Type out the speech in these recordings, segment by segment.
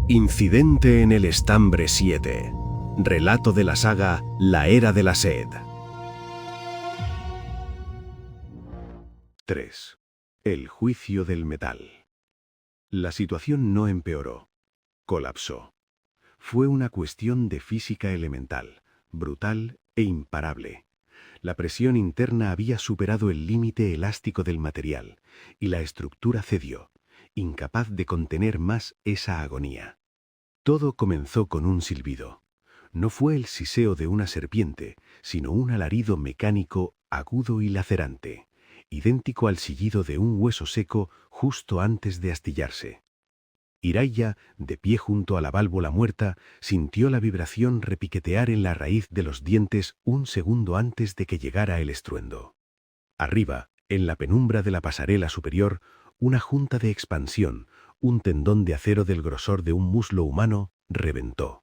Incidente en el Estambre 7. Relato de la saga La Era de la Sed. 3. El juicio del metal. La situación no empeoró. Colapsó. Fue una cuestión de física elemental, brutal e imparable. La presión interna había superado el límite elástico del material, y la estructura cedió, incapaz de contener más esa agonía. Todo comenzó con un silbido. No fue el siseo de una serpiente, sino un alarido mecánico agudo y lacerante, idéntico al sillido de un hueso seco justo antes de astillarse. Hiraya, de pie junto a la válvula muerta, sintió la vibración repiquetear en la raíz de los dientes un segundo antes de que llegara el estruendo. Arriba, en la penumbra de la pasarela superior, una junta de expansión, un tendón de acero del grosor de un muslo humano, reventó.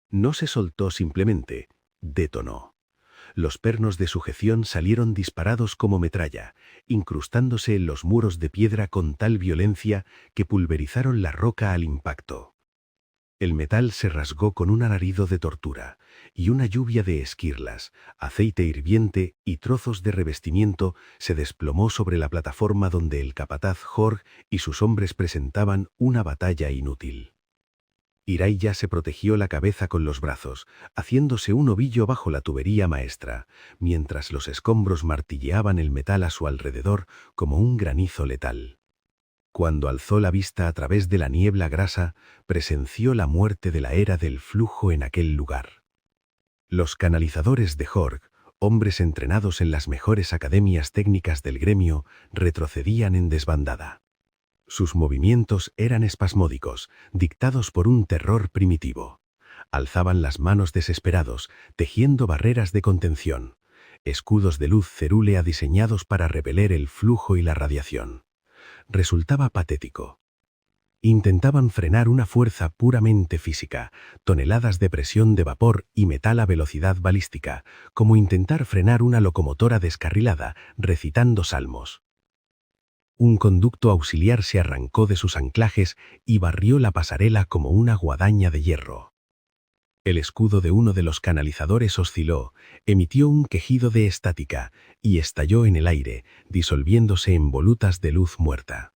No se soltó simplemente, detonó. Los pernos de sujeción salieron disparados como metralla, incrustándose en los muros de piedra con tal violencia que pulverizaron la roca al impacto. El metal se rasgó con un alarido de tortura, y una lluvia de esquirlas, aceite hirviente y trozos de revestimiento se desplomó sobre la plataforma donde el capataz Jorg y sus hombres presentaban una batalla inútil. Hiraya se protegió la cabeza con los brazos, haciéndose un ovillo bajo la tubería maestra, mientras los escombros martilleaban el metal a su alrededor como un granizo letal. Cuando alzó la vista a través de la niebla grasa, presenció la muerte de la era del flujo en aquel lugar. Los canalizadores de Jorg, hombres entrenados en las mejores academias técnicas del gremio, retrocedían en desbandada. Sus movimientos eran espasmódicos, dictados por un terror primitivo. Alzaban las manos desesperados, tejiendo barreras de contención, escudos de luz cerúlea diseñados para repeler el flujo y la radiación. Resultaba patético. Intentaban frenar una fuerza puramente física, toneladas de presión de vapor y metal a velocidad balística, como intentar frenar una locomotora descarrilada, recitando salmos. Un conducto auxiliar se arrancó de sus anclajes y barrió la pasarela como una guadaña de hierro. El escudo de uno de los canalizadores osciló, emitió un quejido de estática y estalló en el aire, disolviéndose en volutas de luz muerta.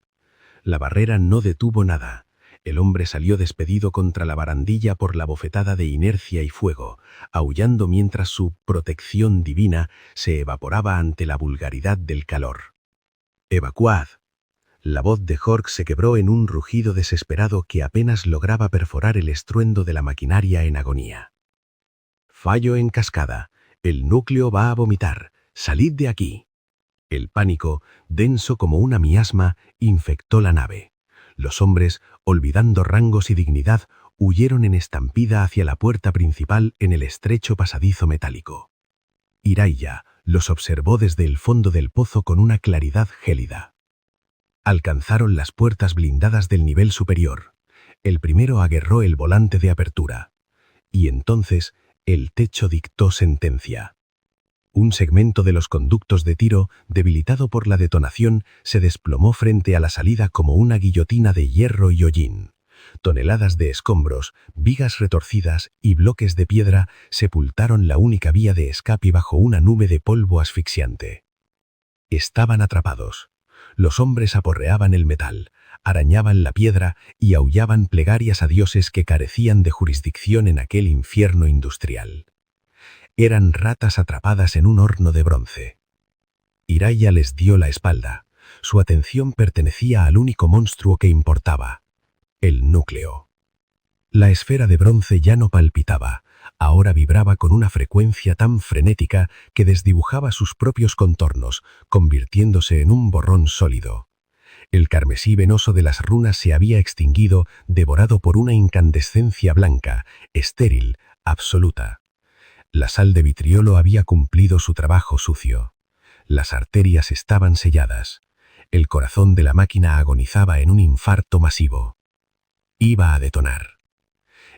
La barrera no detuvo nada. El hombre salió despedido contra la barandilla por la bofetada de inercia y fuego, aullando mientras su protección divina se evaporaba ante la vulgaridad del calor. «¡Evacuad!». La voz de Jorg se quebró en un rugido desesperado que apenas lograba perforar el estruendo de la maquinaria en agonía. «Fallo en cascada. El núcleo va a vomitar. ¡Salid de aquí!». El pánico, denso como una miasma, infectó la nave. Los hombres, olvidando rangos y dignidad, huyeron en estampida hacia la puerta principal en el estrecho pasadizo metálico. Hiraya los observó desde el fondo del pozo con una claridad gélida. Alcanzaron las puertas blindadas del nivel superior. El primero agarró el volante de apertura. Y entonces el techo dictó sentencia. Un segmento de los conductos de tiro, debilitado por la detonación, se desplomó frente a la salida como una guillotina de hierro y hollín. Toneladas de escombros, vigas retorcidas y bloques de piedra sepultaron la única vía de escape bajo una nube de polvo asfixiante. Estaban atrapados. Los hombres aporreaban el metal, arañaban la piedra y aullaban plegarias a dioses que carecían de jurisdicción en aquel infierno industrial. Eran ratas atrapadas en un horno de bronce. Hiraya les dio la espalda. Su atención pertenecía al único monstruo que importaba: el núcleo. La esfera de bronce ya no palpitaba, ahora vibraba con una frecuencia tan frenética que desdibujaba sus propios contornos, convirtiéndose en un borrón sólido. El carmesí venoso de las runas se había extinguido, devorado por una incandescencia blanca, estéril, absoluta. La sal de vitriolo había cumplido su trabajo sucio. Las arterias estaban selladas. El corazón de la máquina agonizaba en un infarto masivo. Iba a detonar.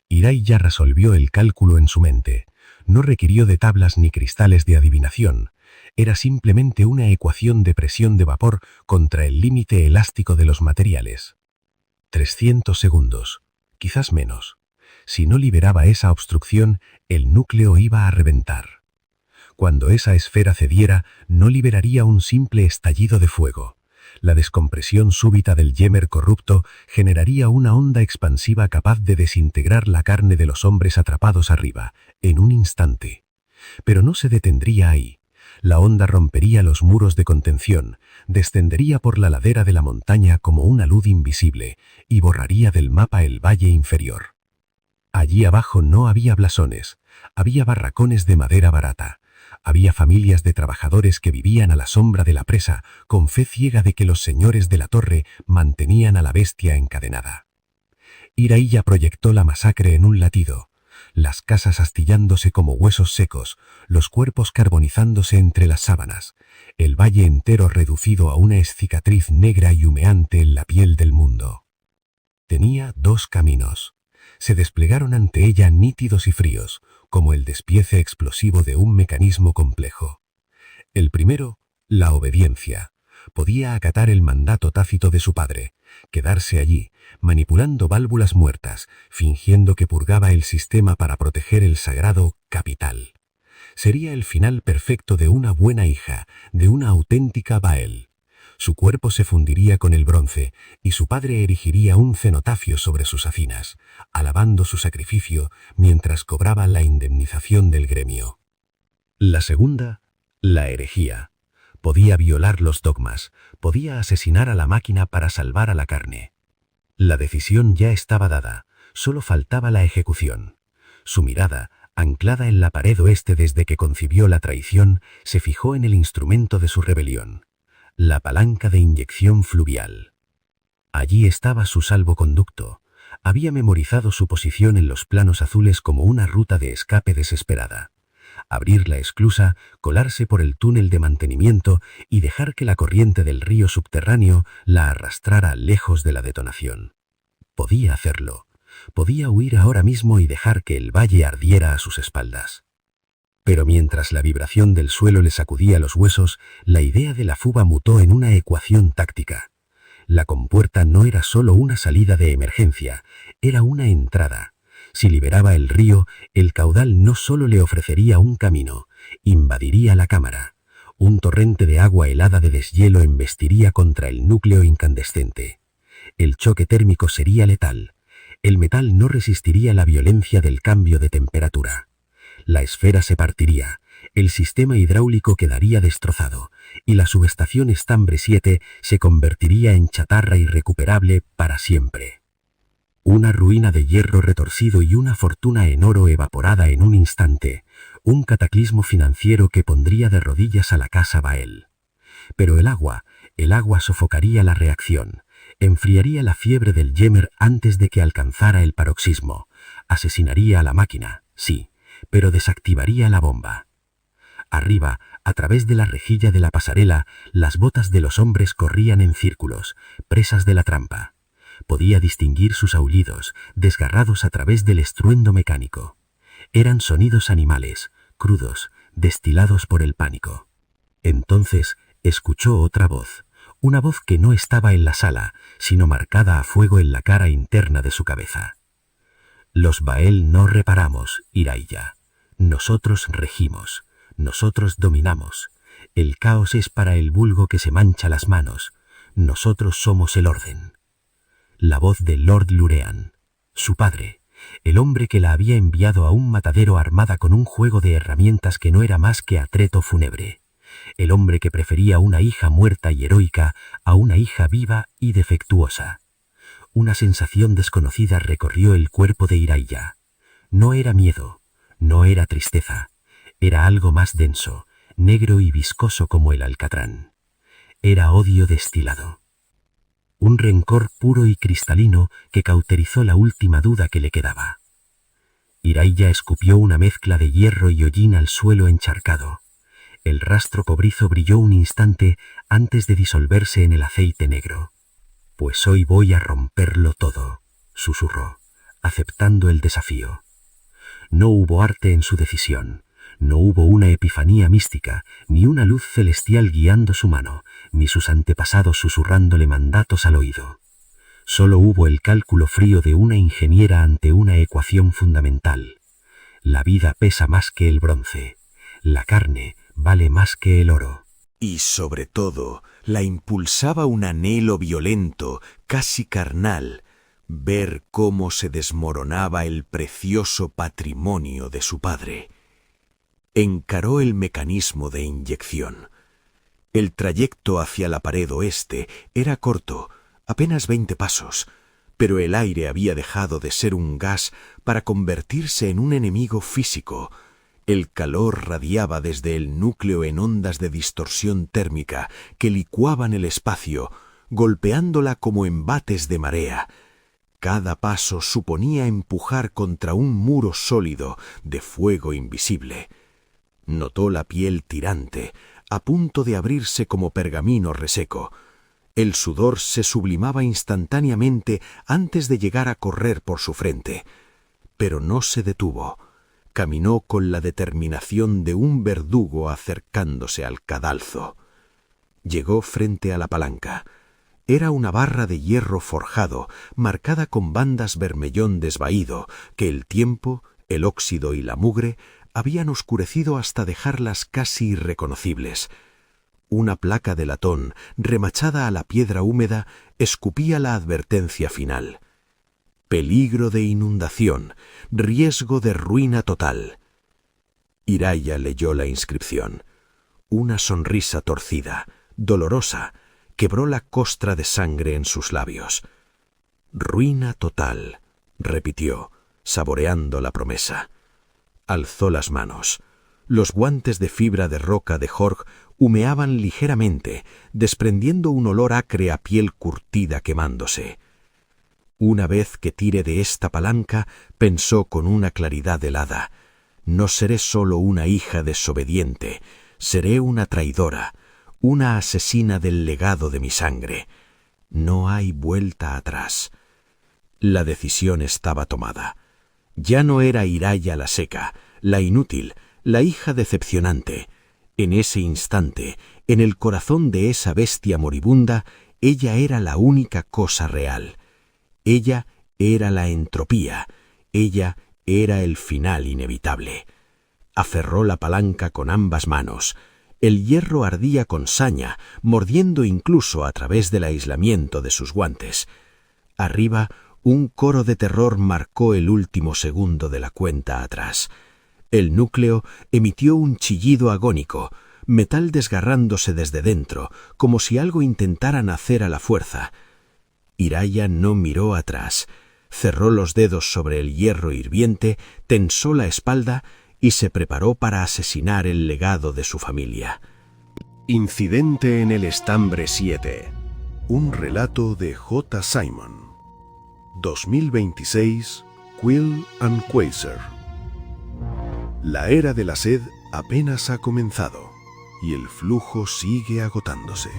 Hiraya resolvió el cálculo en su mente. No requirió de tablas ni cristales de adivinación. Era simplemente una ecuación de presión de vapor contra el límite elástico de los materiales. 300 segundos. quizás menos. Si no liberaba esa obstrucción, el núcleo iba a reventar. Cuando esa esfera cediera, no liberaría un simple estallido de fuego. La descompresión súbita del Yemer corrupto generaría una onda expansiva capaz de desintegrar la carne de los hombres atrapados arriba, en un instante. Pero no se detendría ahí. La onda rompería los muros de contención, descendería por la ladera de la montaña como una luz invisible y borraría del mapa el valle inferior. Allí abajo no había blasones, había barracones de madera barata. Había familias de trabajadores que vivían a la sombra de la presa, con fe ciega de que los señores de la torre mantenían a la bestia encadenada. Iraíya proyectó la masacre en un latido, las casas astillándose como huesos secos, los cuerpos carbonizándose entre las sábanas, el valle entero reducido a una cicatriz negra y humeante en la piel del mundo. Tenía dos caminos. Se desplegaron ante ella nítidos y fríos, como el despiece explosivo de un mecanismo complejo. El primero, la obediencia. Podía acatar el mandato tácito de su padre, quedarse allí, manipulando válvulas muertas, fingiendo que purgaba el sistema para proteger el sagrado capital. Sería el final perfecto de una buena hija, de una auténtica Bael. Su cuerpo se fundiría con el bronce y su padre erigiría un cenotafio sobre sus hacinas, alabando su sacrificio mientras cobraba la indemnización del gremio. La segunda, la herejía. Podía violar los dogmas, podía asesinar a la máquina para salvar a la carne. La decisión ya estaba dada, solo faltaba la ejecución. Su mirada, anclada en la pared oeste desde que concibió la traición, se fijó en el instrumento de su rebelión. La palanca de inyección fluvial. Allí estaba su salvoconducto. Había memorizado su posición en los planos azules como una ruta de escape desesperada. Abrir la esclusa, colarse por el túnel de mantenimiento y dejar que la corriente del río subterráneo la arrastrara lejos de la detonación. Podía hacerlo. Podía huir ahora mismo y dejar que el valle ardiera a sus espaldas. Pero mientras la vibración del suelo le sacudía los huesos, la idea de la fuga mutó en una ecuación táctica. La compuerta no era solo una salida de emergencia, era una entrada. Si liberaba el río, el caudal no solo le ofrecería un camino, invadiría la cámara. Un torrente de agua helada de deshielo embestiría contra el núcleo incandescente. El choque térmico sería letal. El metal no resistiría la violencia del cambio de temperatura. La esfera se partiría, el sistema hidráulico quedaría destrozado y la subestación Estambre 7 se convertiría en chatarra irrecuperable para siempre. Una ruina de hierro retorcido y una fortuna en oro evaporada en un instante, un cataclismo financiero que pondría de rodillas a la casa Bael. Pero el agua sofocaría la reacción, enfriaría la fiebre del Yemer antes de que alcanzara el paroxismo, asesinaría a la máquina, sí, pero desactivaría la bomba. Arriba, a través de la rejilla de la pasarela, las botas de los hombres corrían en círculos, presas de la trampa. Podía distinguir sus aullidos, desgarrados a través del estruendo mecánico. Eran sonidos animales, crudos, destilados por el pánico. Entonces escuchó otra voz, una voz que no estaba en la sala, sino marcada a fuego en la cara interna de su cabeza. Los Bael no reparamos, Iraíya. Nosotros regimos, nosotros dominamos. El caos es para el vulgo que se mancha las manos. Nosotros somos el orden. La voz de Lord Lurean, su padre, el hombre que la había enviado a un matadero armada con un juego de herramientas que no era más que atreto fúnebre. El hombre que prefería una hija muerta y heroica a una hija viva y defectuosa. Una sensación desconocida recorrió el cuerpo de Iraíya. No era miedo, no era tristeza, era algo más denso, negro y viscoso como el alcatrán. Era odio destilado. Un rencor puro y cristalino que cauterizó la última duda que le quedaba. Iraíya escupió una mezcla de hierro y hollín al suelo encharcado. El rastro cobrizo brilló un instante antes de disolverse en el aceite negro. «Pues hoy voy a romperlo todo», susurró, aceptando el desafío. No hubo arte en su decisión, no hubo una epifanía mística, ni una luz celestial guiando su mano, ni sus antepasados susurrándole mandatos al oído. Solo hubo el cálculo frío de una ingeniera ante una ecuación fundamental. La vida pesa más que el bronce. La carne vale más que el oro. Y sobre todo, la impulsaba un anhelo violento, casi carnal, ver cómo se desmoronaba el precioso patrimonio de su padre. Encaró el mecanismo de inyección. El trayecto hacia la pared oeste era corto, apenas 20 pasos, pero el aire había dejado de ser un gas para convertirse en un enemigo físico. El calor radiaba desde el núcleo en ondas de distorsión térmica que licuaban el espacio, golpeándola como embates de marea. Cada paso suponía empujar contra un muro sólido de fuego invisible. Notó la piel tirante, a punto de abrirse como pergamino reseco. El sudor se sublimaba instantáneamente antes de llegar a correr por su frente. Pero no se detuvo. Caminó con la determinación de un verdugo acercándose al cadalso. Llegó frente a la palanca. Era una barra de hierro forjado, marcada con bandas vermellón desvaído, que el tiempo, el óxido y la mugre habían oscurecido hasta dejarlas casi irreconocibles. Una placa de latón, remachada a la piedra húmeda, escupía la advertencia final. Peligro de inundación, riesgo de ruina total. Iraya leyó la inscripción. Una sonrisa torcida, dolorosa, quebró la costra de sangre en sus labios. Ruina total, repitió, saboreando la promesa. Alzó las manos. Los guantes de fibra de roca de Jorg humeaban ligeramente, desprendiendo un olor acre a piel curtida quemándose. Una vez que tire de esta palanca, pensó con una claridad helada, no seré solo una hija desobediente, seré una traidora, una asesina del legado de mi sangre. No hay vuelta atrás. La decisión estaba tomada. Ya no era Iraya la seca, la inútil, la hija decepcionante. En ese instante, en el corazón de esa bestia moribunda, ella era la única cosa real. Ella era la entropía, ella era el final inevitable. Aferró la palanca con ambas manos. El hierro ardía con saña, mordiendo incluso a través del aislamiento de sus guantes. Arriba, un coro de terror marcó el último segundo de la cuenta atrás. El núcleo emitió un chillido agónico, metal desgarrándose desde dentro, como si algo intentara nacer a la fuerza. Iraya no miró atrás, cerró los dedos sobre el hierro hirviente, tensó la espalda y se preparó para asesinar el legado de su familia. Incidente en el Estambre 7. Un relato de J. Simon. 2026, Quill and Quasar. La era de la sed apenas ha comenzado y el flujo sigue agotándose.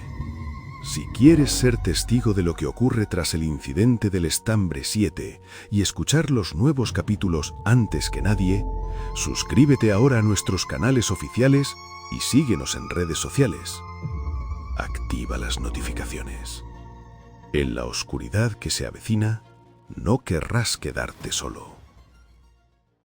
Si quieres ser testigo de lo que ocurre tras el incidente del Estambre 7 y escuchar los nuevos capítulos antes que nadie, suscríbete ahora a nuestros canales oficiales y síguenos en redes sociales. Activa las notificaciones. En la oscuridad que se avecina, no querrás quedarte solo.